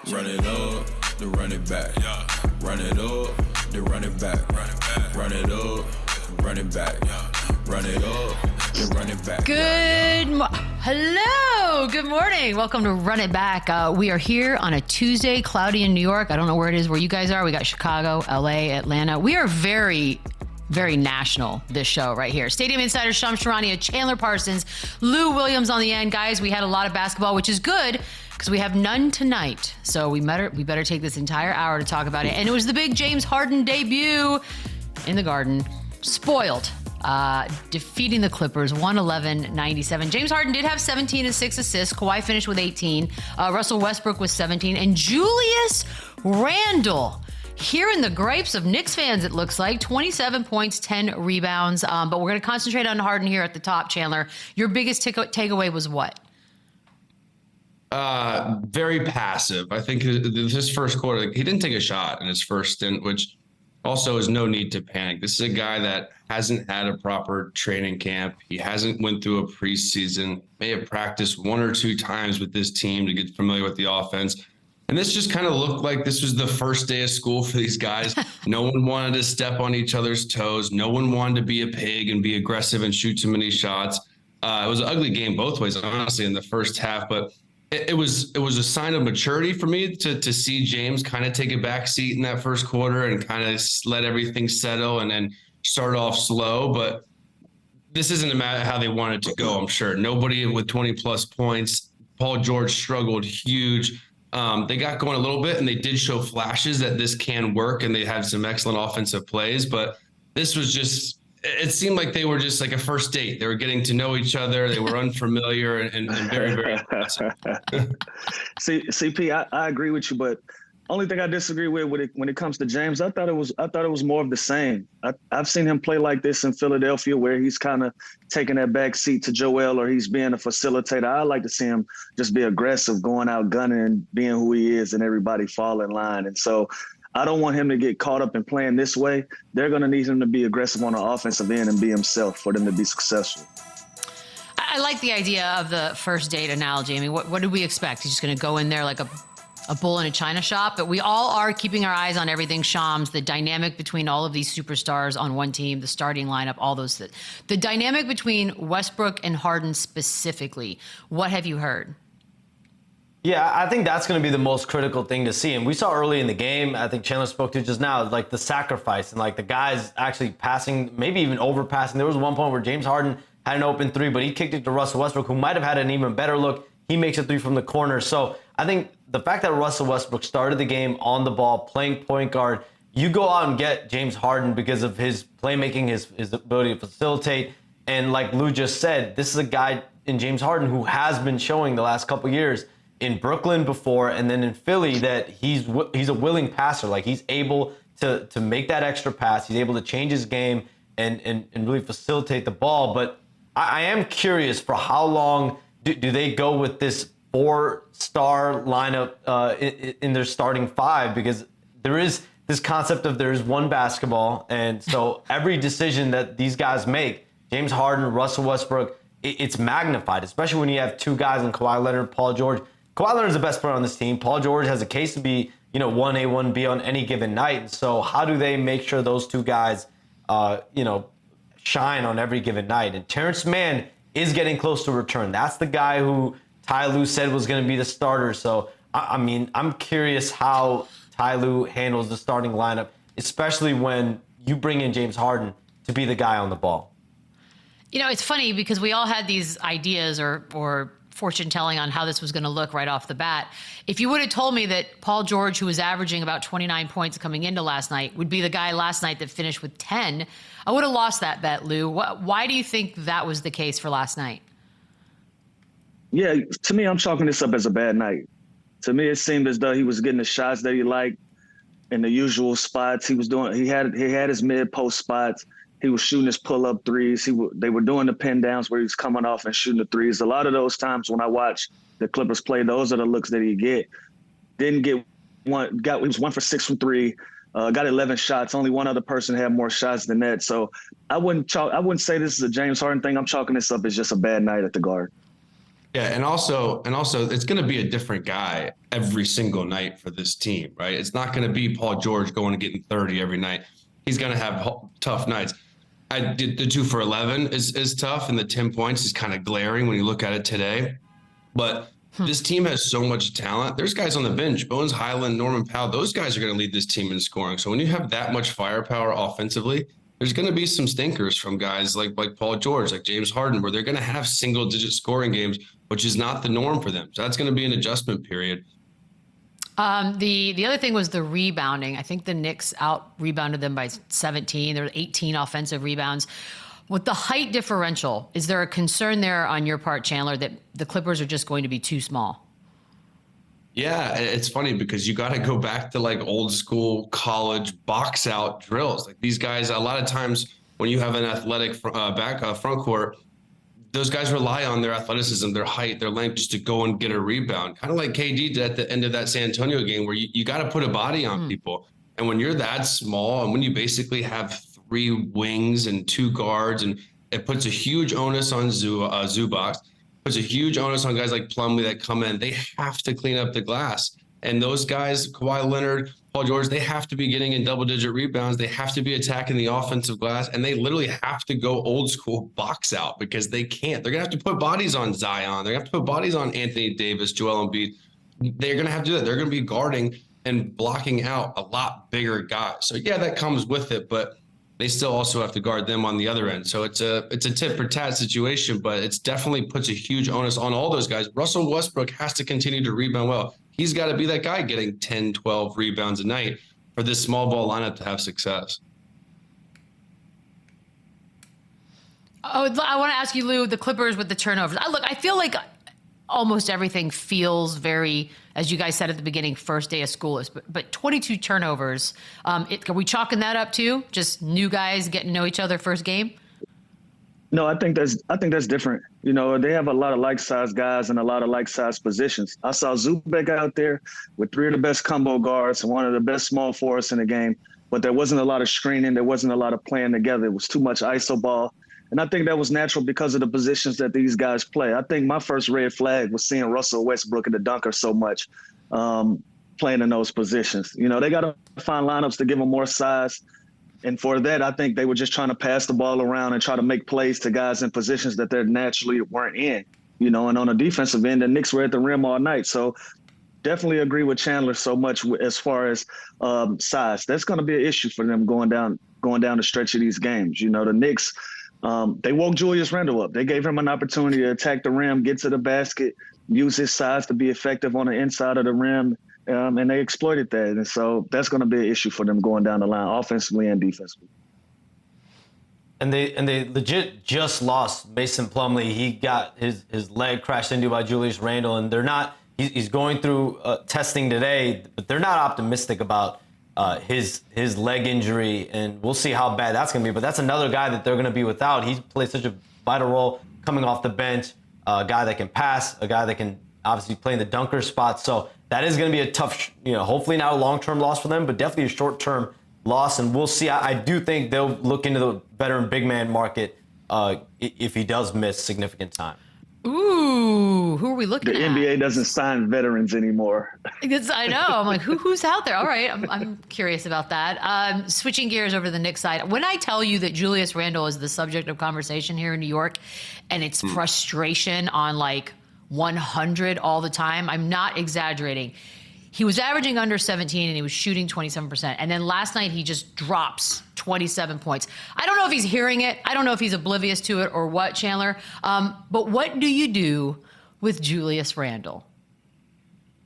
Run it up, then run it back. Run it up, then run it back. Run it up, run it back. Run it up, then run it back. Hello, good morning. Welcome to Run It Back. We are here on a Tuesday, cloudy in New York. I don't know where it is where you guys are. We got Chicago, LA, Atlanta. We are very national, this show right here. Stadium Insider Shams Charania, Chandler Parsons, Lou Williams on the end. Guys, we had a lot of basketball, which is good because we have none tonight. So we better take this entire hour to talk about it. And it was the big James Harden debut in the Garden. Spoiled. Defeating the Clippers 111-97. James Harden did have 17 and 6 assists. Kawhi finished with 18. Russell Westbrook was 17. And Julius Randle, hearing the gripes of Knicks fans, it looks like, 27 points, 10 rebounds. But we're going to concentrate on Harden here at the top, Chandler. Your biggest takeaway was what? Very passive. I think this first quarter, he didn't take a shot in his first stint, which also is no need to panic. This is a guy that hasn't had a proper training camp. He hasn't went through a preseason, may have practiced one or two times with this team to get familiar with the offense. And this just kind of looked like this was the first day of school for these guys. No one wanted to step on each other's toes. No one wanted to be a pig and be aggressive and shoot too many shots. It was an ugly game both ways, honestly, in the first half. But it was a sign of maturity for me to see James kind of take a back seat in that first quarter and kind of let everything settle and then start off slow. But this isn't a matter of how they wanted to go, I'm sure. Nobody with 20-plus points. Paul George struggled huge. They got going a little bit, and they did show flashes that this can work, and they had some excellent offensive plays. But this was just – it seemed like they were just like a first date. They were getting to know each other. They were unfamiliar and very, very impressive. CP, I agree with you, but only thing I disagree with when it comes to James, I thought it was more of the same. I've seen him play like this in Philadelphia, where he's kind of taking that back seat to Joel, or he's being a facilitator. I like to see him just be aggressive, going out gunning and being who he is, and everybody fall in line. And so I don't want him to get caught up in playing this way. They're going to need him to be aggressive on the offensive end and be himself for them to be successful. I like the idea of the first date analogy. I mean, what did we expect? He's just going to go in there like a bull in a china shop, but we all are keeping our eyes on everything. Shams, the dynamic between all of these superstars on one team, the starting lineup, all those. The dynamic between Westbrook and Harden specifically, what have you heard? Yeah, I think that's going to be the most critical thing to see. And we saw early in the game, I think Chandler spoke to just now, like the sacrifice and like the guys actually passing, maybe even overpassing. There was one point where James Harden had an open three, but he kicked it to Russell Westbrook, who might have had an even better look. He makes a three from the corner. So I think the fact that Russell Westbrook started the game on the ball, playing point guard, you go out and get James Harden because of his playmaking, his ability to facilitate. And like Lou just said, this is a guy in James Harden who has been showing the last couple years in Brooklyn before and then in Philly that he's a willing passer. Like he's able to make that extra pass. He's able to change his game and really facilitate the ball. But I am curious for how long do they go with this 4-star lineup in their starting five, because there is this concept of there's one basketball. And so every decision that these guys make, James Harden, Russell Westbrook, it's magnified, especially when you have two guys in Kawhi Leonard, Paul George. Kawhi Leonard's the best player on this team. Paul George has a case to be, 1A, 1B on any given night. So how do they make sure those two guys, shine on every given night? And Terrence Mann is getting close to return. That's the guy who Ty Lue said was going to be the starter. So, I'm curious how Ty Lue handles the starting lineup, especially when you bring in James Harden to be the guy on the ball. It's funny because we all had these ideas or fortune telling on how this was going to look right off the bat. If you would have told me that Paul George, who was averaging about 29 points coming into last night, would be the guy last night that finished with 10, I would have lost that bet, Lou. Why do you think that was the case for last night? Yeah, to me, I'm chalking this up as a bad night. To me, it seemed as though he was getting the shots that he liked in the usual spots. He had his mid-post spots. He was shooting his pull-up threes. They were doing the pin downs where he was coming off and shooting the threes. A lot of those times when I watch the Clippers play, those are the looks that he get. Didn't get one. He was 1 for 6 from 3. Got 11 shots. Only one other person had more shots than that. So I wouldn't say this is a James Harden thing. I'm chalking this up as just a bad night at the guard. Yeah, and also, it's going to be a different guy every single night for this team, right? It's not going to be Paul George going and getting 30 every night. He's going to have tough nights. I did the 2 for 11 is tough, and the 10 points is kind of glaring when you look at it today. But this team has so much talent. There's guys on the bench, Bones Highland, Norman Powell. Those guys are going to lead this team in scoring. So when you have that much firepower offensively, there's going to be some stinkers from guys like Paul George, like James Harden, where they're going to have single-digit scoring games, which is not the norm for them. So that's going to be an adjustment period. The other thing was the rebounding. I think the Knicks out-rebounded them by 17. There were 18 offensive rebounds. With the height differential, is there a concern there on your part, Chandler, that the Clippers are just going to be too small? Yeah, it's funny because you got to go back to like old school college box out drills. Like these guys, a lot of times when you have an athletic front court, those guys rely on their athleticism, their height, their length just to go and get a rebound. Kind of like KD did at the end of that San Antonio game where you got to put a body on people. And when you're that small and when you basically have 3 wings and 2 guards, and it puts a huge onus on Zubac, puts a huge onus on guys like Plumlee that come in. They have to clean up the glass. And those guys, Kawhi Leonard, Paul George, they have to be getting in double-digit rebounds. They have to be attacking the offensive glass, and they literally have to go old school box out because they can't. They're going to have to put bodies on Zion. They're going to have to put bodies on Anthony Davis, Joel Embiid. They're going to have to do that. They're going to be guarding and blocking out a lot bigger guys. So, yeah, that comes with it, but they still also have to guard them on the other end. So it's a tit for tat situation, but it's definitely puts a huge onus on all those guys. Russell Westbrook has to continue to rebound well. He's got to be that guy getting 10, 12 rebounds a night for this small ball lineup to have success. Oh, I want to ask you, Lou, the Clippers with the turnovers. I feel like almost everything feels very, as you guys said at the beginning, first day of school is, but 22 turnovers. Are we chalking that up too? Just new guys getting to know each other first game? No, I think that's different. You know, they have a lot of like-sized guys and a lot of like-sized positions. I saw Zubac out there with 3 of the best combo guards and 1 of the best small forwards in the game, but there wasn't a lot of screening. There wasn't a lot of playing together. It was too much iso ball. And I think that was natural because of the positions that these guys play. I think my first red flag was seeing Russell Westbrook and the dunker so much playing in those positions. You know, they got to find lineups to give them more size. And for that, I think they were just trying to pass the ball around and try to make plays to guys in positions that they naturally weren't in. You know, and on the defensive end, the Knicks were at the rim all night. So definitely agree with Chandler so much as far as size. That's going to be an issue for them going down the stretch of these games. You know, the Knicks, they woke Julius Randle up. They gave him an opportunity to attack the rim, get to the basket, use his size to be effective on the inside of the rim. And they exploited that. And so that's going to be an issue for them going down the line, offensively and defensively. And they legit just lost Mason Plumlee. He got his leg crashed into by Julius Randle, and they're not. He's going through testing today, but they're not optimistic about his leg injury, and we'll see how bad that's going to be. But that's another guy that they're going to be without. He plays such a vital role coming off the bench, a guy that can pass, a guy that can obviously play in the dunker spot. So that is going to be a tough, hopefully not a long-term loss for them, but definitely a short-term loss. And we'll see. I do think they'll look into the veteran big man market if he does miss significant time. Ooh, who are we looking at? The NBA doesn't sign veterans anymore. I know. I'm like, who's out there? All right. I'm curious about that. Switching gears over to the Knicks side. When I tell you that Julius Randle is the subject of conversation here in New York, and it's frustration on like 100 all the time, I'm not exaggerating. He was averaging under 17 and he was shooting 27%. And then last night he just drops 27 points. I don't know if he's hearing it. I don't know if he's oblivious to it or what, Chandler. But what do you do with Julius Randle?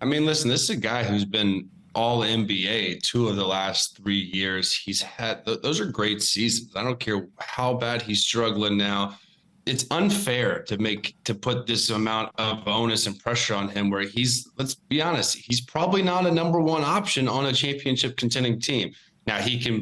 I mean, listen, this is a guy who's been all NBA 2 of the last 3 years. He's had, those are great seasons. I don't care how bad he's struggling now. It's unfair to put this amount of onus and pressure on him where let's be honest, he's probably not a number 1 option on a championship contending team. Now he can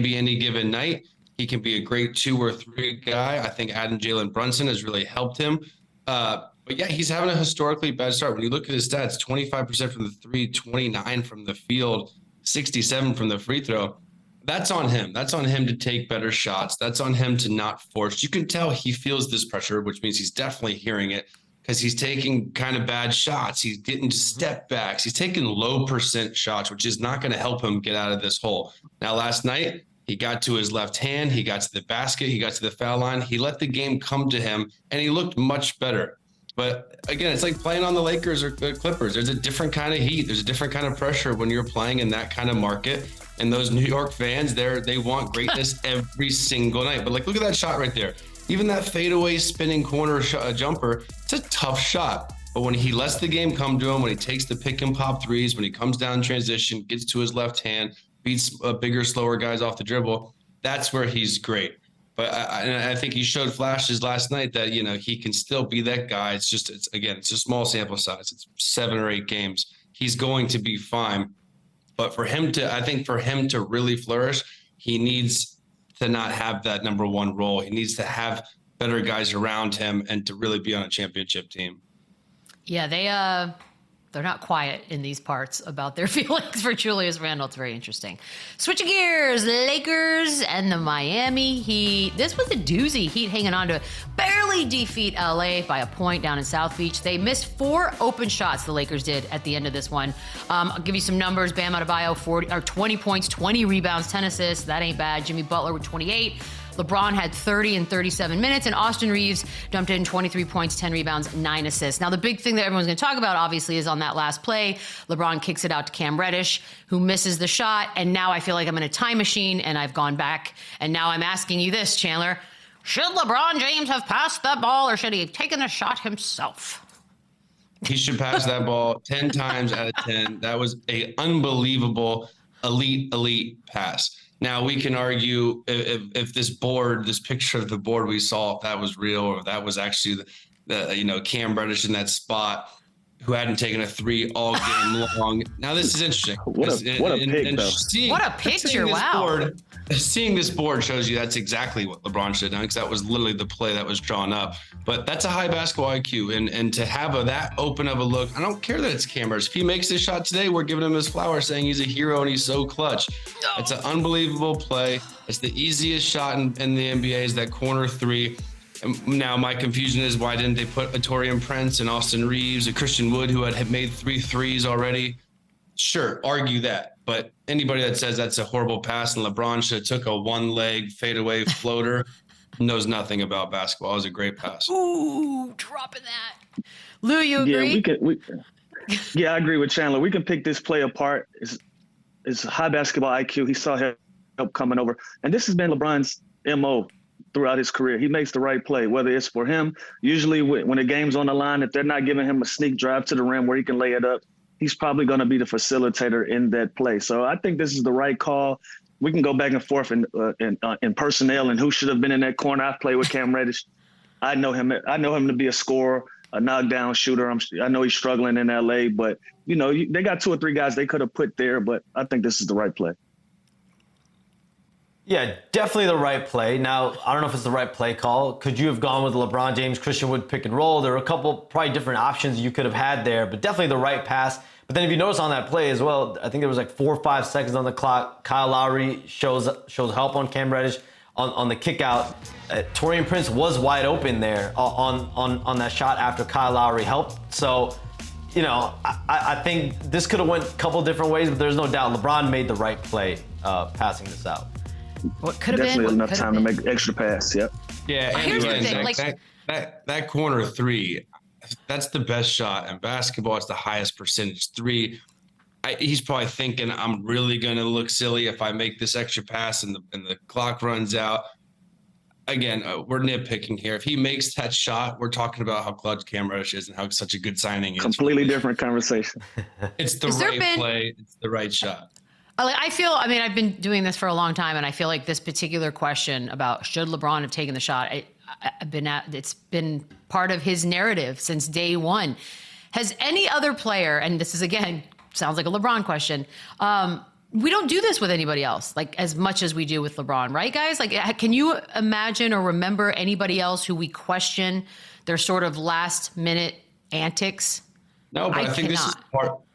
be any given night. He can be a great 2 or 3 guy. I think adding Jalen Brunson has really helped him. But yeah, he's having a historically bad start. When you look at his stats, 25% from the 3, 29 from the field, 67 from the free throw. That's on him. That's on him to take better shots. That's on him to not force. You can tell he feels this pressure, which means he's definitely hearing it because he's taking kind of bad shots. He's getting step backs. He's taking low percent shots, which is not going to help him get out of this hole. Now, last night, he got to his left hand. He got to the basket. He got to the foul line. He let the game come to him, and he looked much better. But again, it's like playing on the Lakers or the Clippers. There's a different kind of heat. There's a different kind of pressure when you're playing in that kind of market. And those New York fans, they want greatness every single night. But like, look at that shot right there. Even that fadeaway spinning corner jumper, it's a tough shot. But when he lets the game come to him, when he takes the pick and pop threes, when he comes down transition, gets to his left hand, beats bigger, slower guys off the dribble, that's where he's great. But I think he showed flashes last night that, he can still be that guy. It's a small sample size. It's 7 or 8 games. He's going to be fine. But for him to really flourish, he needs to not have that number one role. He needs to have better guys around him and to really be on a championship team. Yeah, they're not quiet in these parts about their feelings for Julius Randle. It's very interesting. Switching gears, Lakers and the Miami Heat. This was a doozy. Heat hanging on to barely defeat LA by a point down in South Beach. They missed 4 open shots, the Lakers did, at the end of this one. I'll give you some numbers. Bam Adebayo, 20 points, 20 rebounds, 10 assists. That ain't bad. Jimmy Butler with 28. LeBron had 30 in 37 minutes, and Austin Reeves dumped in 23 points, 10 rebounds, 9 assists. Now, the big thing that everyone's going to talk about, obviously, is on that last play. LeBron kicks it out to Cam Reddish, who misses the shot, and now I feel like I'm in a time machine, and I've gone back, and now I'm asking you this, Chandler. Should LeBron James have passed that ball, or should he have taken the shot himself? He should pass that ball 10 times out of 10. That was an unbelievable, elite pass. Now, we can argue if this picture of the board we saw, if that was real or if that was actually the Cam Reddish in that spot who hadn't taken a 3 all game long. Now, this is interesting. What a pick, though. What a picture, wow. Seeing this board shows you that's exactly what LeBron should have done, because that was literally the play that was drawn up. But that's a high basketball IQ, and to have that open of a look, I don't care that it's Cam Reddish. If he makes this shot today, we're giving him his flowers, saying he's a hero and he's so clutch. It's an unbelievable play. It's the easiest shot in the NBA is that corner 3. Now, my confusion is, why didn't they put Taurean Prince and Austin Reeves and Christian Wood, who had made 3 threes already? Sure, argue that. But anybody that says that's a horrible pass and LeBron should have took a one-leg fadeaway floater knows nothing about basketball. It was a great pass. Ooh, dropping that. Lou, you agree? Yeah, I agree with Chandler. We can pick this play apart. It's high basketball IQ. He saw help coming over. And this has been LeBron's MO throughout his career. He makes the right play, whether it's for him. Usually when the game's on the line, if they're not giving him a sneak drive to the rim where he can lay it up, he's probably going to be the facilitator in that play. So I think this is the right call. We can go back and forth in personnel and who should have been in that corner. I've played with Cam Reddish. I know him to be a scorer, a knockdown shooter. I know he's struggling in LA, but they got 2 or 3 guys they could have put there, but I think this is the right play. Yeah, definitely the right play. Now, I don't know if it's the right play call. Could you have gone with LeBron James, Christian Wood pick and roll? There were a couple probably different options you could have had there, but definitely the right pass. But then if you notice on that play as well, I think there was like 4 or 5 seconds on the clock. Kyle Lowry shows help on Cam Reddish on the kick out. Taurean Prince was wide open there on that shot after Kyle Lowry helped. So, I think this could have went a couple different ways, but there's no doubt LeBron made the right play passing this out. What could have been? Definitely enough time to make an extra pass. Yep. Yeah, here's the thing, that corner 3, that's the best shot in basketball. It's the highest percentage 3. He's probably thinking, I'm really going to look silly if I make this extra pass and the clock runs out. Again, we're nitpicking here. If he makes that shot, we're talking about how clutch Cam Reddish is and how such a good signing is. Completely different conversation. It's the right play. It's the right shot. I've been doing this for a long time, and I feel like this particular question about should LeBron have taken the shot, it's been part of his narrative since day one. Has any other player, and this is, again, sounds like a LeBron question, we don't do this with anybody else, like as much as we do with LeBron, right, guys? Like, can you imagine or remember anybody else who we question their sort of last-minute antics? No, but I think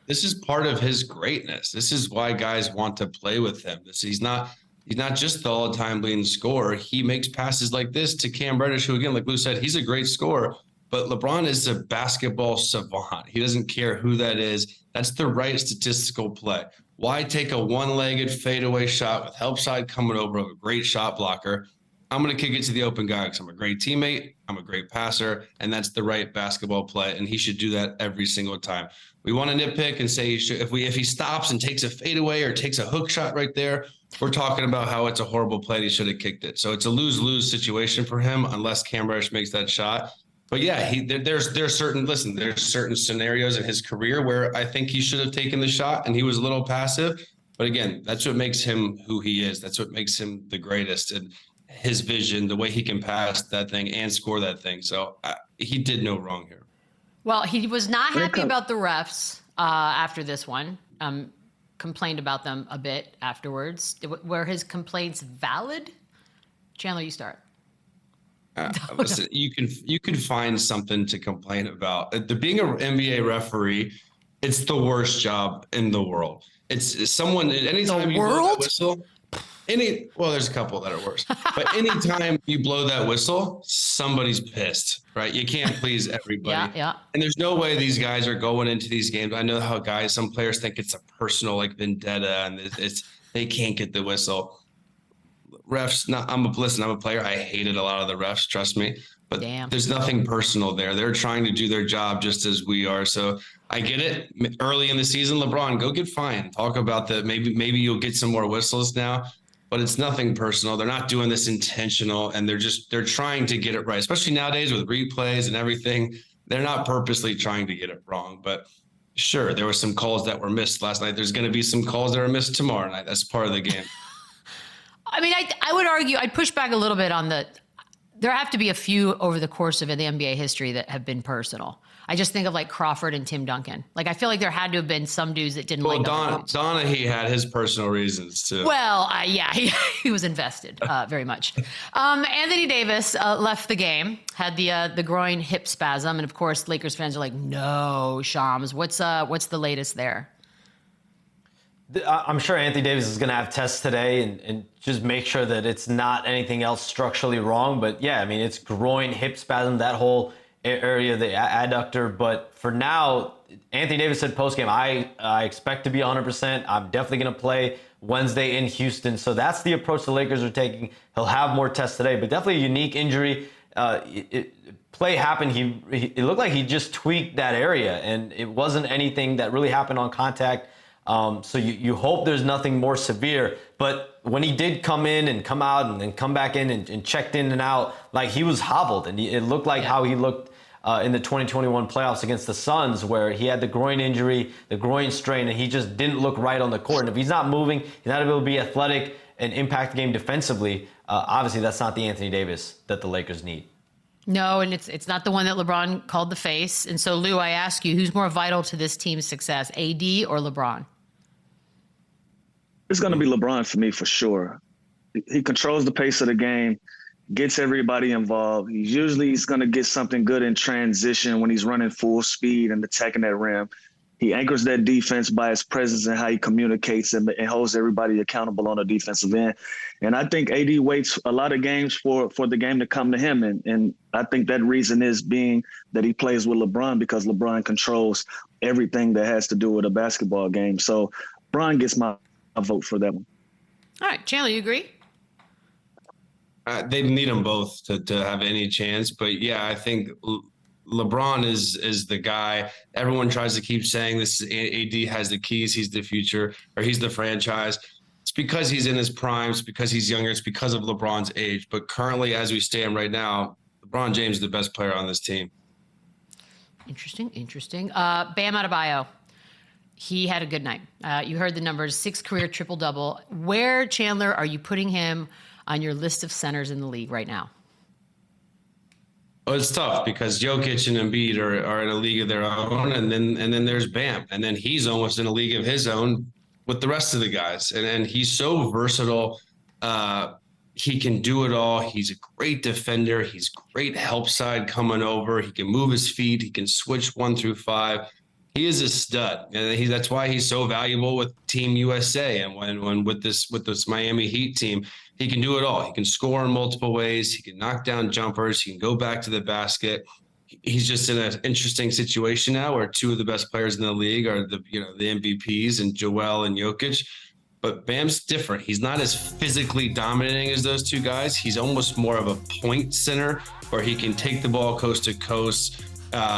this is part of his greatness. This is why guys want to play with him. He's not just the all-time leading scorer. He makes passes like this to Cam Reddish, who, again, like Lou said, he's a great scorer. but LeBron is a basketball savant. He doesn't care who that is. That's the right statistical play. Why take a one-legged fadeaway shot with help side coming over of a great shot blocker? I'm going to kick it to the open guy because I'm a great teammate, I'm a great passer, and that's the right basketball play, and he should do that every single time. We want to nitpick and say if he stops and takes a fadeaway or takes a hook shot right there, we're talking about how it's a horrible play and he should have kicked it. So it's a lose-lose situation for him unless Cam Reddish makes that shot. But yeah, there's certain scenarios in his career where I think he should have taken the shot and he was a little passive. But again, that's what makes him who he is. That's what makes him the greatest. And his vision, the way he can pass that thing and score that thing. So he did no wrong here. Well, he was not happy about the refs after this one. Complained about them a bit afterwards. Were his complaints valid? Chandler, you start. Listen, you can find something to complain about. Being an NBA referee, it's the worst job in the world. It's someone anytime you blow that whistle. There's a couple that are worse, but anytime you blow that whistle, somebody's pissed, right? You can't please everybody. Yeah. And there's no way these guys are going into these games. I know how some players think it's a personal vendetta and they can't get the whistle. Refs, I'm a player. I hated a lot of the refs, trust me, but There's nothing personal there. They're trying to do their job just as we are. So I get it. Early in the season, LeBron, go get fined. Talk about maybe you'll get some more whistles now. But it's nothing personal. They're not doing this intentional, and they're trying to get it right, especially nowadays with replays and everything. They're not purposely trying to get it wrong. But sure, there were some calls that were missed last night. There's going to be some calls that are missed tomorrow night. That's part of the game. I mean, I would argue, I'd push back a little bit on there have to be a few over the course of the NBA history that have been personal. I just think of like Crawford and Tim Duncan. Like, I feel like there had to have been some dudes that didn't like Donaghy had his personal reasons too. Well, he was invested very much. Anthony Davis left the game, had the groin hip spasm, and of course, Lakers fans are like, "No, Shams, what's the latest there?" I'm sure Anthony Davis is going to have tests today and just make sure that it's not anything else structurally wrong. But yeah, I mean, it's groin, hip spasm, that whole area, the adductor. But for now, Anthony Davis said post-game, I expect to be 100%. I'm definitely going to play Wednesday in Houston. So that's the approach the Lakers are taking. He'll have more tests today, but definitely a unique injury. Play happened. It looked like he just tweaked that area, and it wasn't anything that really happened on contact. So you hope there's nothing more severe. But when he did come in and come out and then come back in and checked in and out, like, he was hobbled, and it looked like how he looked in the 2021 playoffs against the Suns, where he had the groin injury, the groin strain, and he just didn't look right on the court. And if he's not moving, he's not able to be athletic and impact the game defensively, obviously that's not the Anthony Davis that the Lakers need. No, and it's not the one that LeBron called the face. And so, Lou, I ask you, who's more vital to this team's success, AD or LeBron? It's going to be LeBron for me, for sure. He controls the pace of the game, gets everybody involved. He's going to get something good in transition when he's running full speed and attacking that rim. He anchors that defense by his presence and how he communicates and holds everybody accountable on the defensive end. And I think AD waits a lot of games for the game to come to him. And I think that reason is being that he plays with LeBron, because LeBron controls everything that has to do with a basketball game. So LeBron gets my vote for that one. All right, Chandler, you agree? They need them both to have any chance. But yeah, I think LeBron is the guy. Everyone tries to keep saying this. AD has the keys. He's the future, or he's the franchise. It's because he's in his prime. It's because he's younger. It's because of LeBron's age. But currently, as we stand right now, LeBron James is the best player on this team. Interesting. Bam Adebayo. He had a good night. You heard the numbers, 6 career triple-double. Where, Chandler, are you putting him on your list of centers in the league right now? Well, it's tough because Jokic and Embiid are in a league of their own, and then there's Bam, and then he's almost in a league of his own with the rest of the guys. And he's so versatile. He can do it all. He's a great defender. He's great help side coming over. He can move his feet. He can switch 1 through 5. He is a stud, and that's why he's so valuable with Team USA. And when with this Miami Heat team, he can do it all. He can score in multiple ways. He can knock down jumpers. He can go back to the basket. he's just in an interesting situation now where two of the best players in the league are the MVPs and Joel and Jokic. But Bam's different. He's not as physically dominating as those two guys. He's almost more of a point center where he can take the ball coast to coast.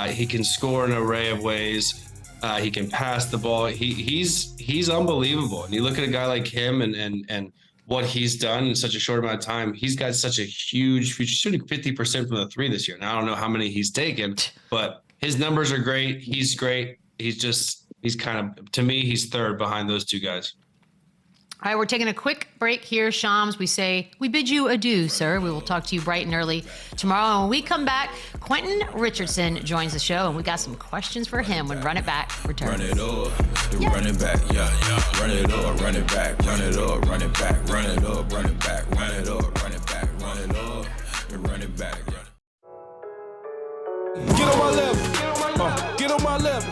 He can score in an array of ways. He can pass the ball. He's unbelievable. And you look at a guy like him and what he's done in such a short amount of time. He's got such a huge future, shooting 50% from the three this year. Now, I don't know how many he's taken, but his numbers are great. He's great. He's kind of, to me, he's third behind those two guys. All right, we're taking a quick break here, Shams. We bid you adieu, sir. We will talk to you bright and early tomorrow. And when we come back, Quentin Richardson joins the show, and we got some questions for him when Run It Back returns. Run it up, run it back, yeah. Run it up, run it back, run it up, run it back, run it up, run it back, run it up, run it back, run it up, and run it back. Get on my level. Get on my level.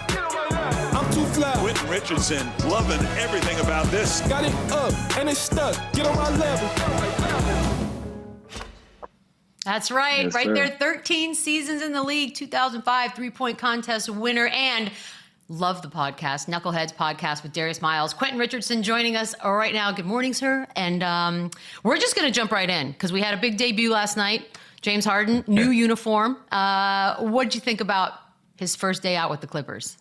I'm too fly. Quentin Richardson loving everything about this. Got it up and it's stuck. Get on my level. That's right. Yes, right sir. there. 13 seasons in the league, 2005 3-point contest winner, and love the podcast, Knuckleheads podcast with Darius Miles. Quentin Richardson joining us right now. Good morning, sir. And we're just going to jump right in because we had a big debut last night. James Harden, new uniform. What did you think about his first day out with the Clippers?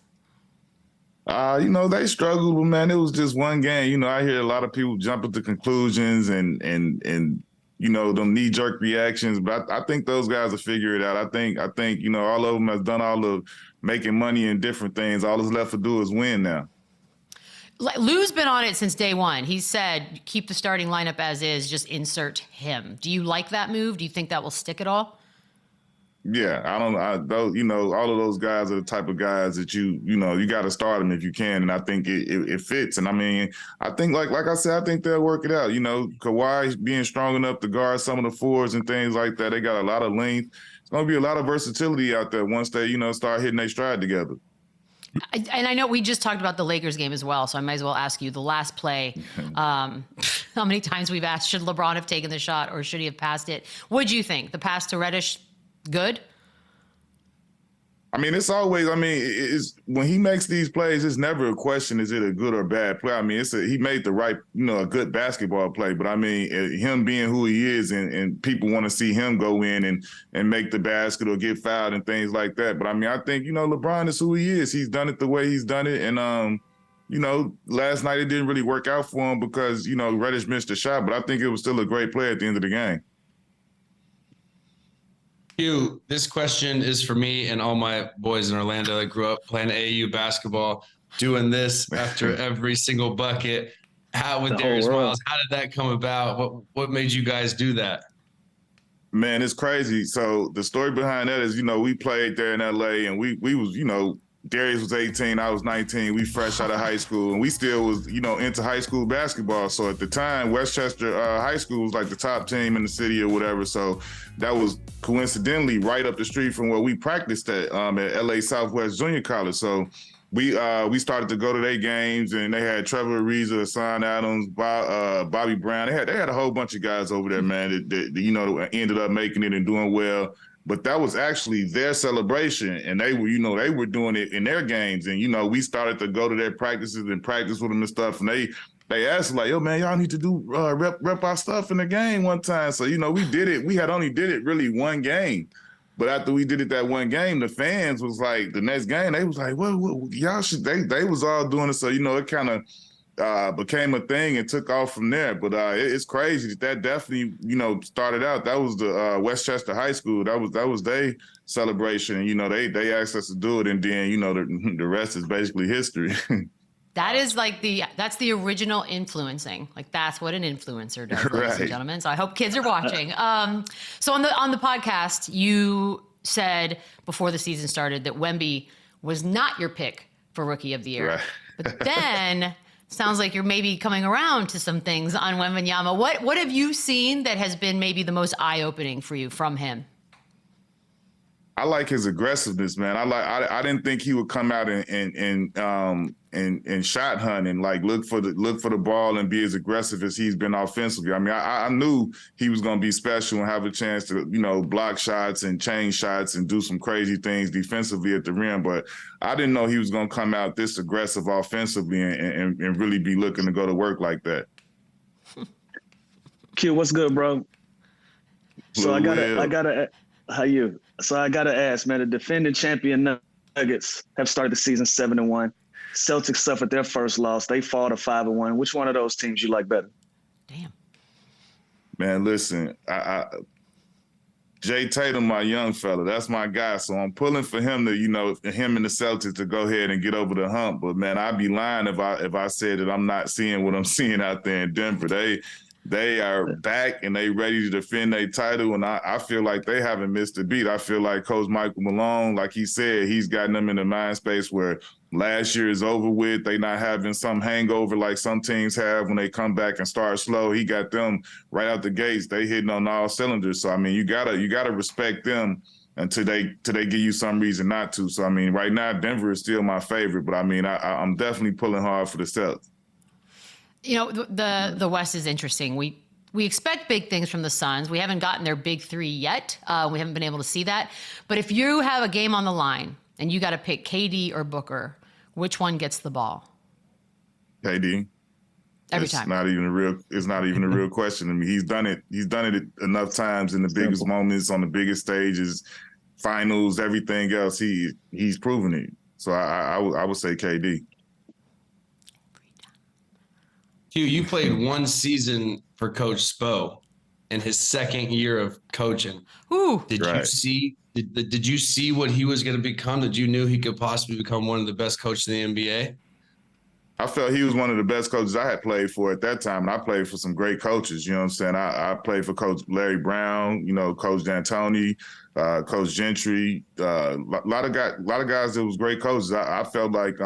They struggled, but man, it was just one game. I hear a lot of people jumping to conclusions and them knee-jerk reactions, but I think those guys will figure it out. I think all of them has done all of making money and different things. All that's left to do is win now. Lou's been on it since day one. He said, keep the starting lineup as is, just insert him. Do you like that move? Do you think that will stick at all? Yeah, all of those guys are the type of guys that you got to start them if you can, and I think it fits. And I mean, I think like I said, I think they'll work it out. Kawhi being strong enough to guard some of the fours and things like that. They got a lot of length. It's going to be a lot of versatility out there once they start hitting their stride together. And I know we just talked about the Lakers game as well, so I might as well ask you the last play. How many times we've asked, should LeBron have taken the shot or should he have passed it? What'd you think? The pass to Reddish, good? I mean, it's when he makes these plays, it's never a question, is it a good or bad play? I mean, he made the right, a good basketball play. But I mean, him being who he is and people want to see him go in and make the basket or get fouled and things like that. But I mean, I think, LeBron is who he is. He's done it the way he's done it. And, last night it didn't really work out for him because, Reddish missed a shot. But I think it was still a great play at the end of the game. Hugh, this question is for me and all my boys in Orlando that grew up playing AAU basketball, doing this after every single bucket. How with Darius Miles, how did that come about? What made you guys do that? Man, it's crazy. So the story behind that is, we played there in LA and we was, Darius was 18, I was 19. We fresh out of high school, and we still was, into high school basketball. So at the time, Westchester High School was like the top team in the city or whatever. So that was coincidentally right up the street from where we practiced at LA Southwest Junior College. So we started to go to their games, and they had Trevor Ariza, Hassan Adams, Bobby Brown. They had a whole bunch of guys over there, man, that ended up making it and doing well. But that was actually their celebration, and they were doing it in their games. And, we started to go to their practices and practice with them and stuff. And they asked, like, yo, man, y'all need to do rep our stuff in the game one time. So, we did it. We had only did it really one game. But after we did it that one game, the fans was like, the next game, they was like, well y'all should, they was all doing it. So, it kind of became a thing and took off from there. But it's crazy that definitely, started out. That was the Westchester High School. That was their celebration. They asked us to do it, and then, the rest is basically history. That is that's the original influencing. Like, that's what an influencer does, ladies and gentlemen. So I hope kids are watching. So on the podcast, you said before the season started that Wemby was not your pick for Rookie of the Year. Right. But then sounds like you're maybe coming around to some things on Wembanyama. What have you seen that has been maybe the most eye-opening for you from him? I like his aggressiveness, man. I didn't think he would come out and shot hunt and like look for the ball and be as aggressive as he's been offensively. I mean, I knew he was going to be special and have a chance to, block shots and change shots and do some crazy things defensively at the rim. But I didn't know he was going to come out this aggressive offensively and really be looking to go to work like that. Q, what's good, bro? So I gotta, how you? So I gotta ask, man. The defending champion Nuggets have started the season 7-1. Celtics suffered their first loss. They fall to 5-1. Which one of those teams you like better? Damn. Man, listen, Jay Tatum, my young fella, that's my guy. So I'm pulling for him to, him and the Celtics to go ahead and get over the hump. But man, I'd be lying if I said that I'm not seeing what I'm seeing out there in Denver. They are back and they ready to defend their title, and I feel like they haven't missed a beat. I feel like Coach Michael Malone, like he said, he's gotten them in the mind space where last year is over with. They not having some hangover like some teams have when they come back and start slow. He got them right out the gates. They hitting on all cylinders. So I mean, you gotta respect them until they give you some reason not to. So I mean, right now Denver is still my favorite, but I mean, I'm definitely pulling hard for the Celtics. The West is interesting. We expect big things from the Suns. We haven't gotten their big three yet. We haven't been able to see that. But if you have a game on the line and you got to pick KD or Booker, which one gets the ball? KD. Every time. It's not even a real question. I mean, he's done it enough times in the biggest moments, on the biggest stages, finals, everything else. He's proven it. So I would say KD. Hugh, you played one season for Coach Spo in his second year of coaching. Ooh. Did you see what he was going to become? Did you knew he could possibly become one of the best coaches in the NBA? I felt he was one of the best coaches I had played for at that time. And I played for some great coaches. You know what I'm saying? I played for Coach Larry Brown, Coach D'Antoni, Coach Gentry, a lot of guys that was great coaches. I felt like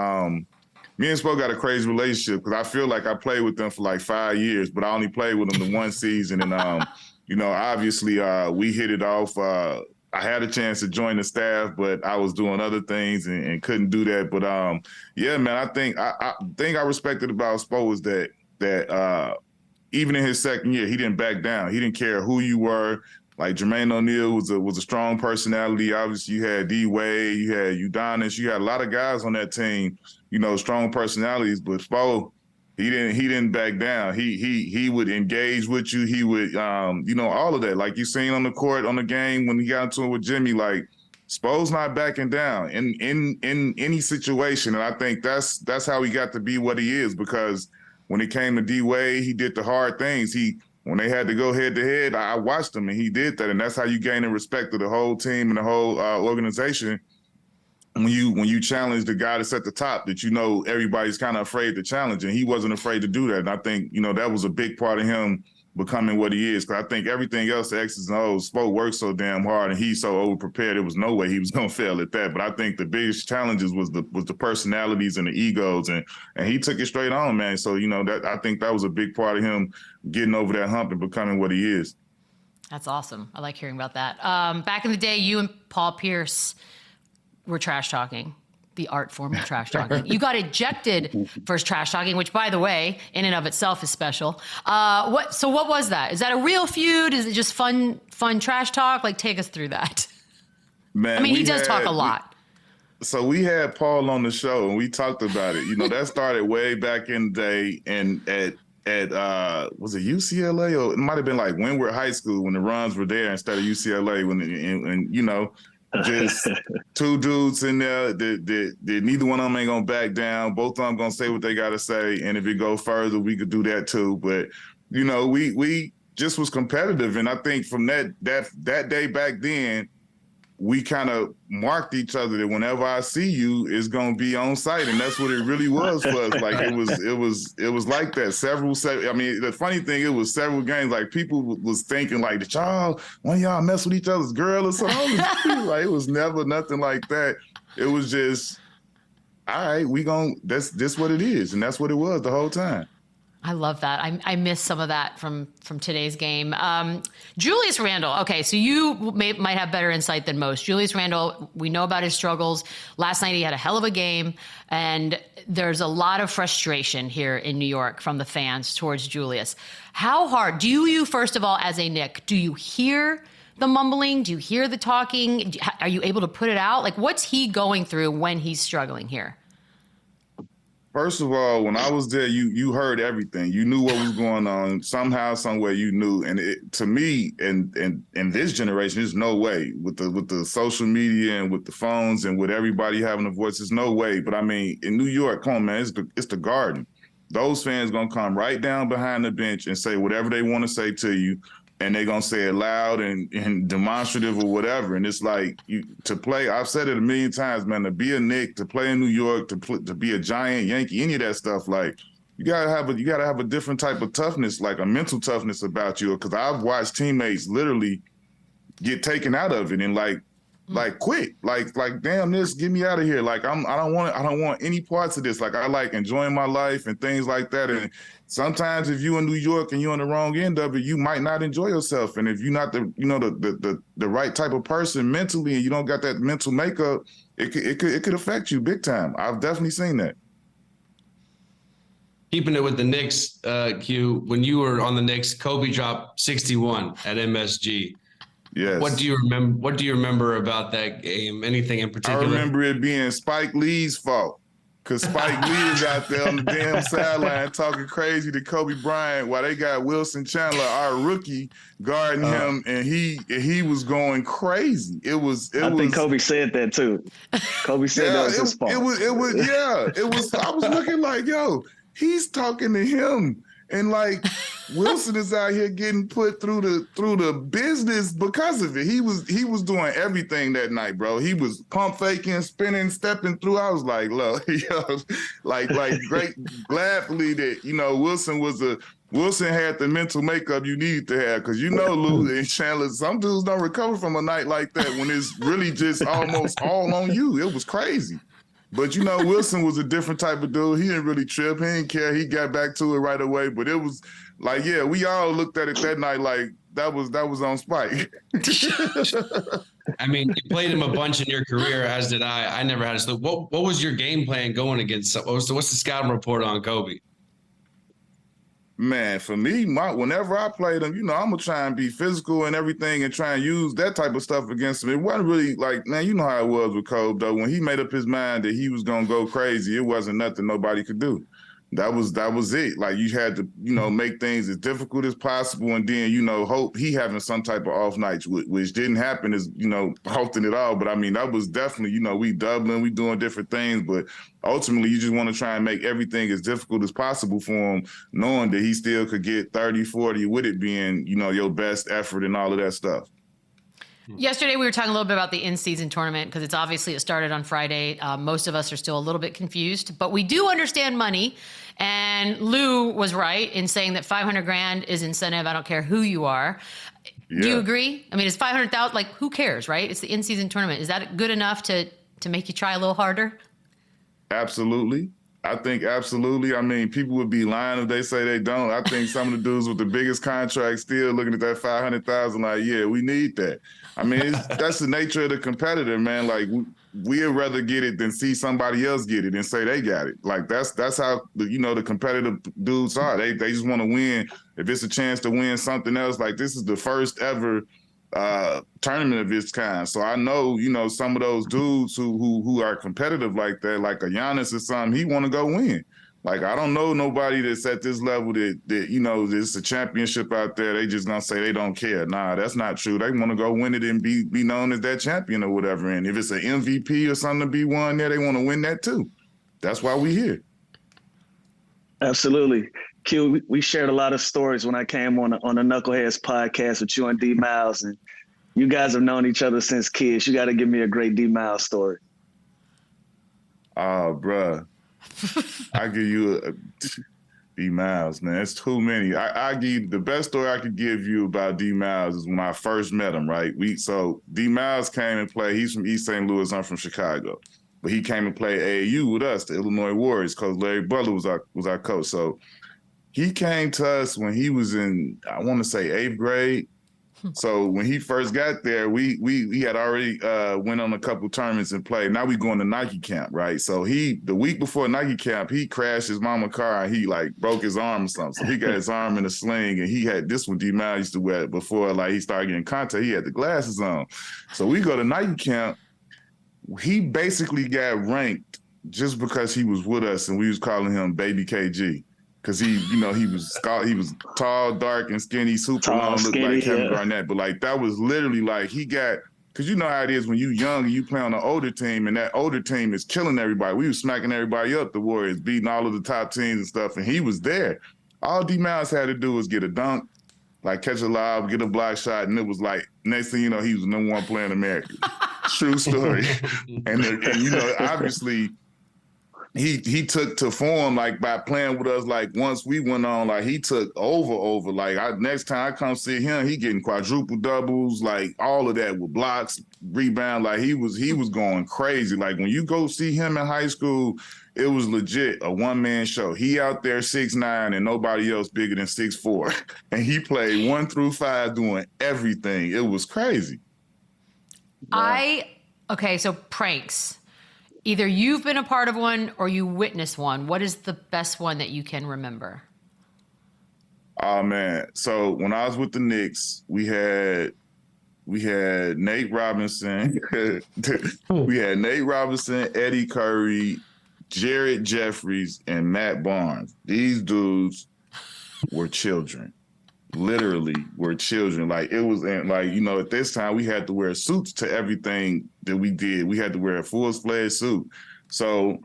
me and Spo got a crazy relationship because I feel like I played with them for like 5 years, but I only played with them the one season. And, obviously we hit it off. I had a chance to join the staff, but I was doing other things and couldn't do that. But, yeah, man, I think I respected about Spo was that even in his second year, he didn't back down. He didn't care who you were. Like Jermaine O'Neal was a strong personality. Obviously, you had D Wade, you had Udonis, you had a lot of guys on that team, strong personalities. But Spo, he didn't back down. He would engage with you. He would, all of that. Like you seen on the court on the game when he got into it with Jimmy. Like Spo's not backing down in any situation, and I think that's how he got to be what he is. Because when it came to D Wade, he did the hard things. When they had to go head to head, I watched him, and he did that. And that's how you gain the respect of the whole team and the whole organization. When you challenge the guy that's at the top, that everybody's kind of afraid to challenge, and he wasn't afraid to do that. And I think that was a big part of him becoming what he is. Because I think everything else, the X's and O's, Spo worked so damn hard, and he's so overprepared. There was no way he was gonna fail at that. But I think the biggest challenges was the personalities and the egos, and he took it straight on, man. So that I think that was a big part of him getting over that hump and becoming what he is. That's awesome. I like hearing about that. Back in the day, you and Paul Pierce were trash talking. The art form of trash talking. You got ejected for trash talking, which, by the way, in and of itself is special. What was that? Is that a real feud? Is it just fun trash talk? Like, take us through that. Man, I mean, he does talk a lot. So we had Paul on the show, and we talked about it. That started way back in the day, and at was it UCLA, or it might have been like Windward High School when the runs were there instead of UCLA. Just two dudes in there that neither one of them ain't gonna back down. Both of them gonna say what they gotta say, and if it go further, we could do that too. But we just was competitive, and I think from that day back then, we kind of marked each other that whenever I see you, it's gonna be on site, and that's what it really was for us. Like it was like that. I mean, the funny thing, it was several games. Like people was thinking like, did one of y'all mess with each other's girl or something? Like it was never nothing like that. It was just, all right, that's what it is, and that's what it was the whole time. I love that. I miss some of that from today's game. Julius Randle. Okay, so you might have better insight than most. Julius Randle, we know about his struggles. Last night he had a hell of a game, and there's a lot of frustration here in New York from the fans towards Julius. How hard do you, first of all, as a Knick, do you hear the mumbling? Do you hear the talking? Are you able to put it out? Like, what's he going through when he's struggling here? First of all, when I was there, you heard everything. You knew what was going on. Somehow, somewhere, you knew. And to me, in this generation, there's no way with the social media and with the phones and with everybody having a voice. There's no way. But I mean, in New York, come on, man, it's the Garden. Those fans gonna come right down behind the bench and say whatever they want to say to you, and they're gonna say it loud and demonstrative or whatever. And it's like to play. I've said it a million times, man. To be a Knick, to play in New York, to be a Giant, Yankee, any of that stuff, like you gotta have a different type of toughness, like a mental toughness about you. Because I've watched teammates literally get taken out of it and like quit, like damn this, get me out of here. Like I don't want any parts of this. Like I like enjoying my life and things like that. And sometimes if you're in New York and you're on the wrong end of it, you might not enjoy yourself. And if you're not the right type of person mentally, and you don't got that mental makeup, it could affect you big time. I've definitely seen that. Keeping it with the Knicks, Q, when you were on the Knicks, Kobe dropped 61 at MSG. Yes. What do you remember about that game? Anything in particular? I remember it being Spike Lee's fault. Because Spike Lee is out there on the damn sideline talking crazy to Kobe Bryant while they got Wilson Chandler, our rookie, guarding him, and he was going crazy. I think Kobe said that too. Kobe said that was his fault. It was. I was looking like, yo, he's talking to him. And like Wilson is out here getting put through the business because of it. He was doing everything that night, bro. He was pump faking, spinning, stepping through. I was like, look, like great, gladly that Wilson had the mental makeup you needed to have, because Lou and Chandler, some dudes don't recover from a night like that when it's really just almost all on you. It was crazy. But Wilson was a different type of dude. He didn't really trip. He didn't care. He got back to it right away. But it was like, yeah, we all looked at it that night like that was on Spike. I mean, you played him a bunch in your career, as did I. I never had a slope. What was your game plan going against? What's the scouting report on Kobe? Man, for me, whenever I played him, I'm going to try and be physical and everything and try and use that type of stuff against him. It wasn't really like, man, you know how it was with Kobe, though. When he made up his mind that he was going to go crazy, it wasn't nothing nobody could do. That was it. Like, you had to, make things as difficult as possible and then, hope he having some type of off nights, which didn't happen as, often at all. But, I mean, that was definitely, we doubling, we doing different things. But ultimately, you just want to try and make everything as difficult as possible for him, knowing that he still could get 30, 40 with it being, your best effort and all of that stuff. Yesterday, we were talking a little bit about the in-season tournament because it started on Friday. Most of us are still a little bit confused, but we do understand money. And Lou was right in saying that $500,000 is incentive. I don't care who you are. Yeah. Do you agree? I mean, it's $500,000. Like, who cares, right? It's the in-season tournament. Is that good enough to make you try a little harder? Absolutely. I think absolutely. I mean, people would be lying if they say they don't. I think some of the dudes with the biggest contracts still looking at that $500,000 like, yeah, we need that. I mean, that's the nature of the competitor, man. Like, we'd rather get it than see somebody else get it and say they got it. Like, that's how the competitive dudes are. They just want to win. If it's a chance to win something else, like this is the first ever tournament of its kind. So I know, some of those dudes who are competitive like that, like a Giannis or something, he want to go win. Like, I don't know nobody that's at this level that there's a championship out there. They just gonna say they don't care. Nah, that's not true. They want to go win it and be known as that champion or whatever. And if it's an MVP or something to be won there, they want to win that too. That's why we here. Absolutely. Q, we shared a lot of stories when I came on the Knuckleheads podcast with you and D Miles, and you guys have known each other since kids. You got to give me a great D Miles story. Oh, bruh. I give you D Miles, man. It's too many. I give you the best story I could give you about D Miles is when I first met him, right? So D Miles came and played. He's from East St. Louis. I'm from Chicago. But he came and played AAU with us, the Illinois Warriors. Coach Larry Butler was our coach. So He came to us when he was in, I want to say 8th grade. So when he first got there, we had already went on a couple tournaments and played. Now we going to Nike camp, right? So the week before Nike camp, he crashed his mama's car and he like broke his arm or something. So he got his arm in a sling, and he had this one D-Mal used to wear before like he started getting contact. He had the glasses on. So we go to Nike camp. He basically got ranked just because he was with us, and we was calling him Baby KG. Cause he was tall, dark, and skinny, super long, looked like Kevin Garnett. But like that was literally like cause you know how it is when you young and you play on an older team, and that older team is killing everybody. We was smacking everybody up, the Warriors, beating all of the top teams and stuff, and he was there. All D-Miles had to do was get a dunk, like catch a lob, get a block shot, and it was like next thing you know, he was the number one player in America. True story. and you know, obviously. He took to form like by playing with us. Like once we went on, like he took over. Like next time I come see him, he getting quadruple doubles, like all of that with blocks, rebound. Like he was going crazy. Like when you go see him in high school, it was legit a one-man show. He out there 6'9" and nobody else bigger than 6'4", and he played 1 through 5 doing everything. It was crazy. Okay, so pranks. Either you've been a part of one or you witnessed one. What is the best one that you can remember? Oh man. So when I was with the Knicks, we had Nate Robinson. We had Nate Robinson, Eddie Curry, Jared Jeffries, and Matt Barnes. These dudes were children. Literally were children. Like it was, like, you know, at this time we had to wear suits to everything that we did. We had to wear a full-fledged suit. So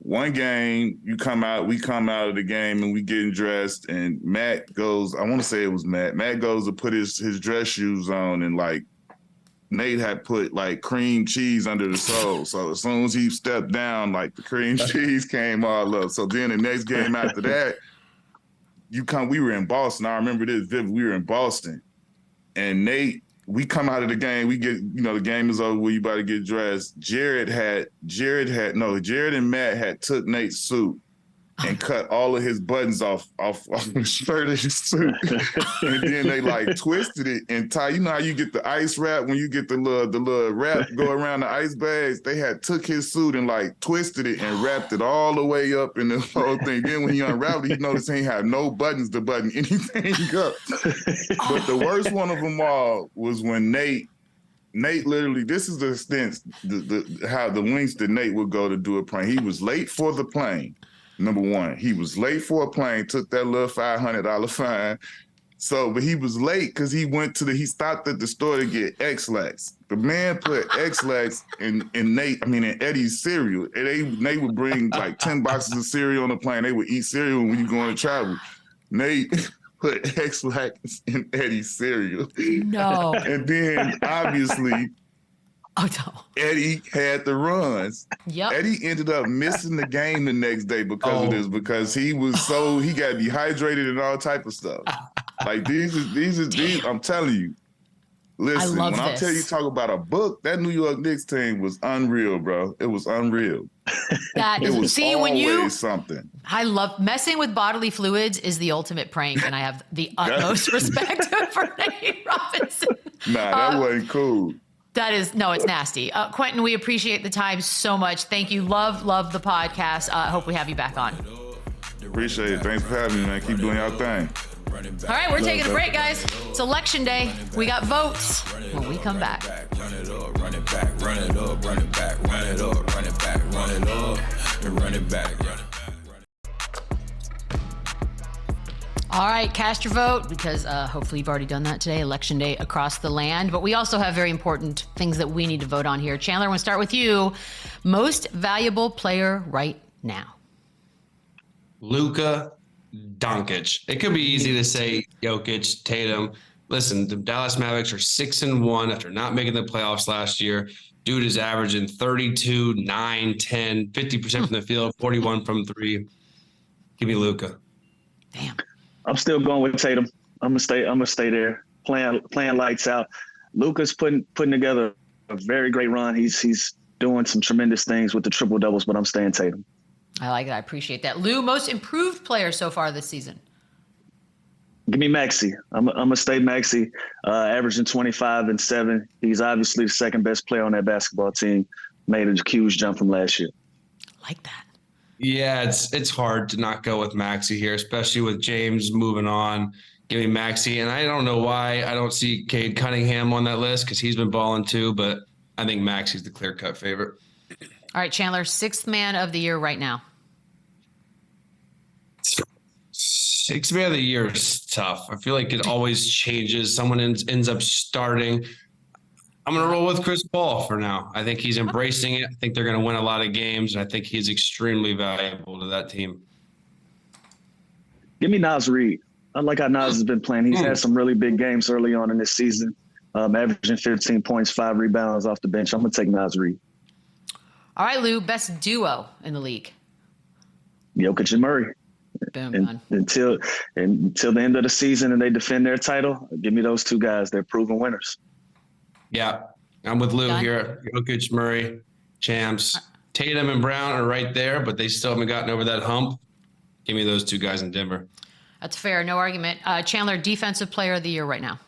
one game, we come out of the game and we getting dressed, and Matt goes, I want to say it was Matt. Matt goes to put his dress shoes on, and like Nate had put like cream cheese under the sole. So as soon as he stepped down, like the cream cheese came all up. So then the next game after that, we were in Boston. I remember this vivid. We were in Boston, and Nate, we come out of the game. We get, you know, the game is over. You about to get dressed. Jared and Matt had took Nate's suit and cut all of his buttons off the shirt of his suit. And then they like twisted it and tie. You know how you get the ice wrap when you get the little wrap go around the ice bags? They had took his suit and like twisted it and wrapped it all the way up in the whole thing. Then when he unraveled it, he noticed he ain't had no buttons to button anything up. But the worst one of them all was when Nate literally, this is the extent, how the lengths that Nate would go to do a prank. He was late for the plane. Number one, he was late for a plane, took that little $500 fine. So, but he was late because he stopped at the store to get X-Lax. The man put X-Lax in Eddie's cereal. And Nate would bring like 10 boxes of cereal on the plane. They would eat cereal when you go on travel. Nate put X-Lax in Eddie's cereal. No. And then obviously, Eddie had the runs. Yep. Eddie ended up missing the game the next day because of this, because he got dehydrated and all type of stuff. Like these, I'm telling you. Listen, when I tell you, talk about a book, that New York Knicks team was unreal, bro. It was unreal. That is, it was always something. I love messing with bodily fluids is the ultimate prank, and I have the utmost respect for Nate Robinson. Nah, that wasn't cool. It's nasty. Quentin, we appreciate the time so much. Thank you. Love the podcast. Hope we have you back on. Appreciate it. Thanks for having me, man. Keep doing your thing. All right, we're taking a break, guys. It's election day. We got votes when we come back. Run it up, run it back, run it up, run it back, run it up, run it back, run it up, and run it back, run it back. All right, cast your vote, because hopefully you've already done that today, election day across the land. But we also have very important things that we need to vote on here. Chandler, I want to start with you. Most valuable player right now. Luka Doncic. It could be easy to say Jokic, Tatum. Listen, the Dallas Mavericks are 6-1 after not making the playoffs last year. Dude is averaging 32, 9, 10, 50% from the field, 41 from three. Give me Luka. Damn. I'm still going with Tatum. I'm gonna stay there, playing lights out. Luka's putting together a very great run. He's doing some tremendous things with the triple doubles, but I'm staying Tatum. I like that. I appreciate that. Lou, most improved player so far this season. Give me Maxey. I'm gonna stay Maxey, averaging 25 and 7. He's obviously the second best player on that basketball team. Made a huge jump from last year. Like that. Yeah, it's hard to not go with Maxey here, especially with James moving on. Give me Maxey, and I don't know why I don't see Cade Cunningham on that list because he's been balling too, but I think Maxey's the clear-cut favorite. All right, Chandler, 6th man of the year right now. 6th man of the year is tough. I feel like it always changes. Someone ends up starting. I'm going to roll with Chris Paul for now. I think he's embracing it. I think they're going to win a lot of games, and I think he's extremely valuable to that team. Give me Naz Reid. I like how Naz has been playing. He's had some really big games early on in this season, averaging 15 points, 5 rebounds off the bench. I'm going to take Naz Reid. All right, Lou, best duo in the league. Jokic and Murray. Boom, until the end of the season and they defend their title, give me those two guys. They're proven winners. Yeah, I'm with Lou Done. here. Jokic, Murray, Shams. Tatum and Brown are right there, but they still haven't gotten over that hump. Give me those two guys in Denver. That's fair. No argument. Chandler, defensive player of the year right now.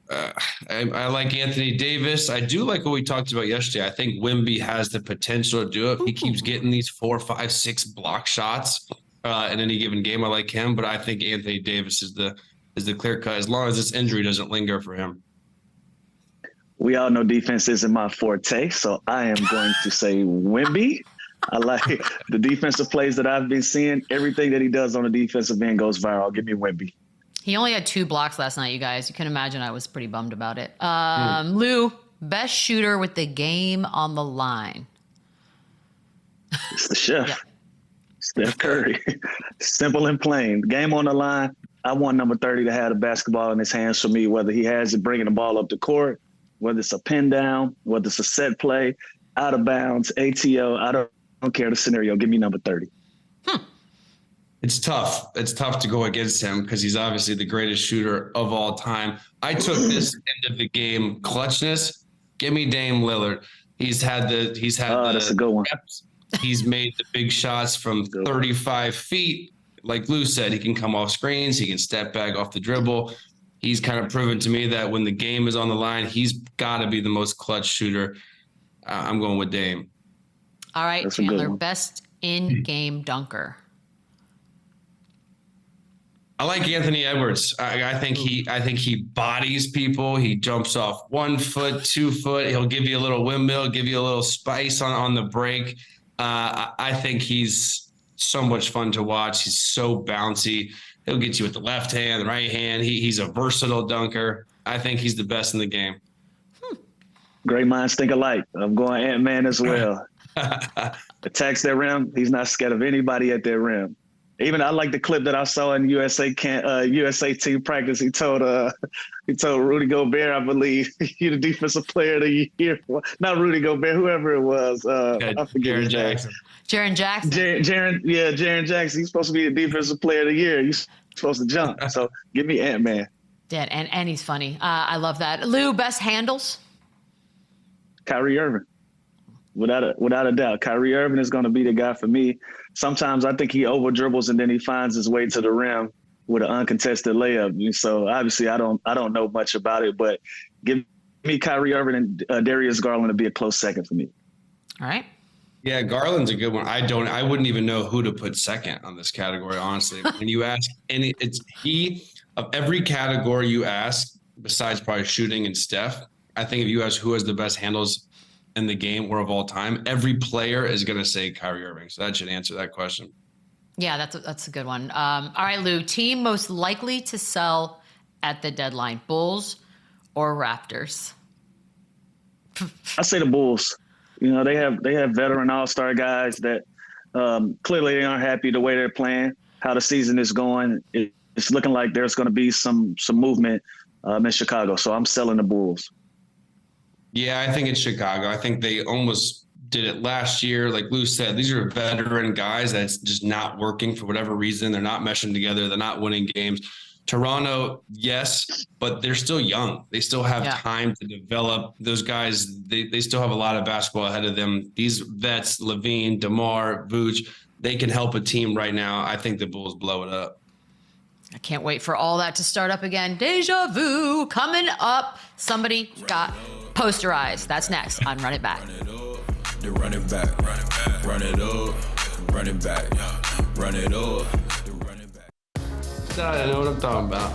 I like Anthony Davis. I do like what we talked about yesterday. I think Wemby has the potential to do it. He keeps getting these 4, 5, 6 block shots in any given game. I like him, but I think Anthony Davis is the clear cut as long as this injury doesn't linger for him. We all know defense isn't my forte, so I am going to say Wemby. I like the defensive plays that I've been seeing. Everything that he does on the defensive end goes viral. Give me Wemby. He only had 2 blocks last night, you guys. You can imagine I was pretty bummed about it. Lou, best shooter with the game on the line. It's the chef. Yeah. Steph Curry. Simple and plain. Game on the line. I want number 30 to have the basketball in his hands for me, whether he has it bringing the ball up the court, whether it's a pin down, whether it's a set play, out of bounds, ATO. I don't care the scenario. Give me number 30. It's tough. It's tough to go against him because he's obviously the greatest shooter of all time. I took this end of the game clutchness. Give me Dame Lillard. He's had that's a good one. reps. He's made the big shots from 35 feet. Like Lou said, he can come off screens. He can step back off the dribble. He's kind of proven to me that when the game is on the line, he's got to be the most clutch shooter. I'm going with Dame. All right, That's a good Chandler, one. best in-game dunker. I like Anthony Edwards. I think he bodies people. He jumps off 1 foot, 2 foot. He'll give you a little windmill, give you a little spice on the break. I think he's so much fun to watch. He's so bouncy. He'll get you with the left hand, the right hand. He's a versatile dunker. I think he's the best in the game. Great minds think alike. I'm going Ant-Man as well. Attacks that rim. He's not scared of anybody at that rim. Even I like the clip that I saw in USA team practice. He told Rudy Gobert, I believe, you're the defensive player of the year. Not Rudy Gobert, whoever it was. I forget his name. Jaren Jackson. Jaren Jackson. He's supposed to be the defensive player of the year. He's supposed to jump. So give me Ant-Man. Yeah, and he's funny. I love that. Lou, best handles? Kyrie Irving. Without a doubt. Kyrie Irving is going to be the guy for me. Sometimes I think he over dribbles and then he finds his way to the rim with an uncontested layup. So obviously I don't know much about it, but give me Kyrie Irving and Darius Garland to be a close second for me. All right. Yeah, Garland's a good one. I wouldn't even know who to put second on this category, honestly. When you ask of every category you ask, besides probably shooting and Steph, I think if you ask who has the best handles in the game or of all time, every player is going to say Kyrie Irving. So that should answer that question. Yeah, that's a good one. All right, Lou, team most likely to sell at the deadline, Bulls or Raptors? I say the Bulls. You know, they have veteran all-star guys that clearly they aren't happy the way they're playing, how the season is going. It's looking like there's going to be some movement in Chicago. So I'm selling the Bulls. Yeah, I think it's Chicago. I think they almost did it last year. Like Lou said, these are veteran guys that's just not working for whatever reason. They're not meshing together. They're not winning games. Toronto, yes, but they're still young. They still have time to develop. Those guys, they still have a lot of basketball ahead of them. These vets, Levine, DeMar, Vooch, they can help a team right now. I think the Bulls blow it up. I can't wait for all that to start up again. Deja vu coming up. Somebody got posterized. That's next on Run It Back. The run it back, run it up, run it back, run it up, the run it back. I know what I'm talking about.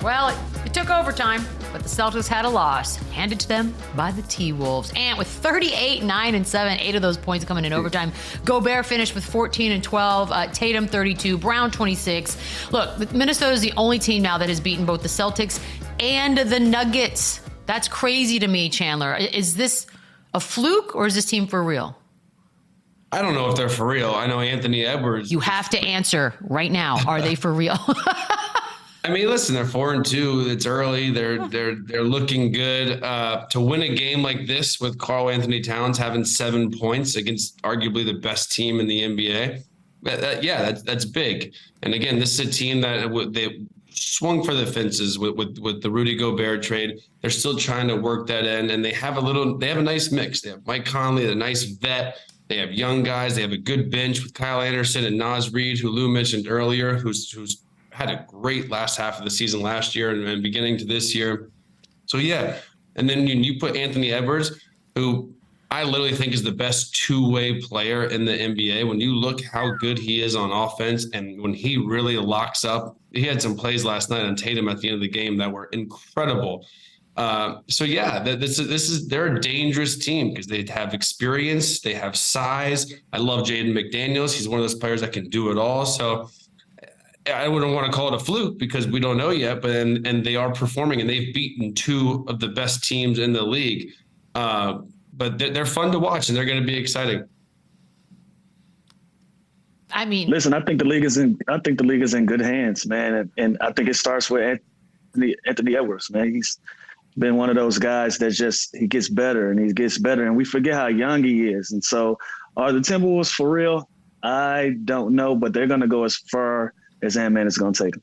Well, it took overtime, but the Celtics had a loss handed to them by the T-Wolves. And with 38, 9, and 7, 8 of those points coming in overtime, Gobert finished with 14 and 12, Tatum 32, Brown 26. Look, Minnesota is the only team now that has beaten both the Celtics and the Nuggets. That's crazy to me, Chandler. Is this a fluke or is this team for real? I don't know if they're for real. I know Anthony Edwards. You have to answer right now. Are they for real? I mean, listen, they're 4-2. It's early. They're looking good. To win a game like this with Karl Anthony Towns having 7 points against arguably the best team in the NBA, that's big. And again, this is a team that they swung for the fences with the Rudy Gobert trade. They're still trying to work that in, and they have a nice mix. They have Mike Conley, a nice vet. They have young guys. They have a good bench with Kyle Anderson and Naz Reid, who Lou mentioned earlier, who's had a great last half of the season last year and beginning to this year. So, yeah. And then you put Anthony Edwards, who I literally think is the best two-way player in the NBA. When you look how good he is on offense and when he really locks up, he had some plays last night on Tatum at the end of the game that were incredible. They're a dangerous team because they have experience, they have size. I love Jaden McDaniels. He's one of those players that can do it all. So I wouldn't want to call it a fluke because we don't know yet, but and they are performing and they've beaten two of the best teams in the league. But they're fun to watch and they're going to be exciting. I mean, listen, I think the league is in good hands, man, and I think it starts with Anthony Edwards, man. He's been one of those guys that he gets better and we forget how young he is. And so, are the Timberwolves for real? I don't know, but they're going to go as far as Ant-Man is going to take them.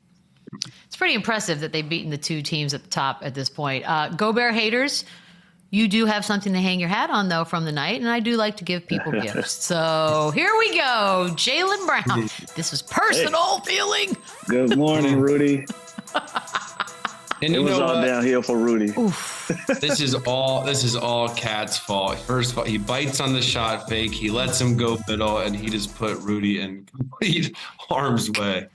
It's pretty impressive that they've beaten the two teams at the top at this point. Gobert haters, you do have something to hang your hat on, though, from the night, and I do like to give people gifts. So here we go. Jaylen Brown. This was personal feeling. Good morning, Rudy. And it was all downhill for Rudy. This is all Cat's fault. First of all, he bites on the shot fake. He lets him go middle, and he just put Rudy in complete harm's way.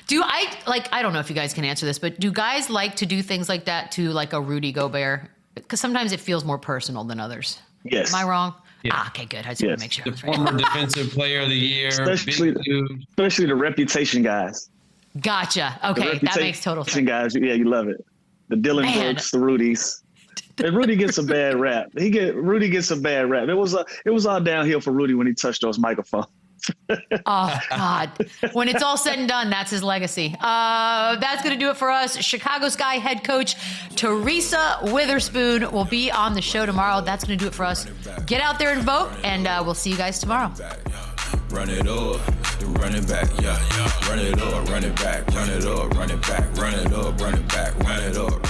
I don't know if you guys can answer this, but do guys like to do things like that to like a Rudy Gobert? Because sometimes it feels more personal than others. Yes. Am I wrong? Yeah. Okay, good. I just want to make sure. The former defensive player of the year. Especially the reputation guys. Gotcha. Okay, that makes total sense. Guys, yeah, you love it. The Dylan Brooks, the Rudys. And Rudy gets a bad rap. Rudy gets a bad rap. It was all downhill for Rudy when he touched those microphones. Oh, God. When it's all said and done, that's his legacy. That's going to do it for us. Chicago Sky head coach Teresa Witherspoon will be on the show tomorrow. That's going to do it for us. Get out there and vote, and we'll see you guys tomorrow. Run it up, run it back, yeah. Run it up, run it back, run it up, run it back, run it up, run it back, run it up.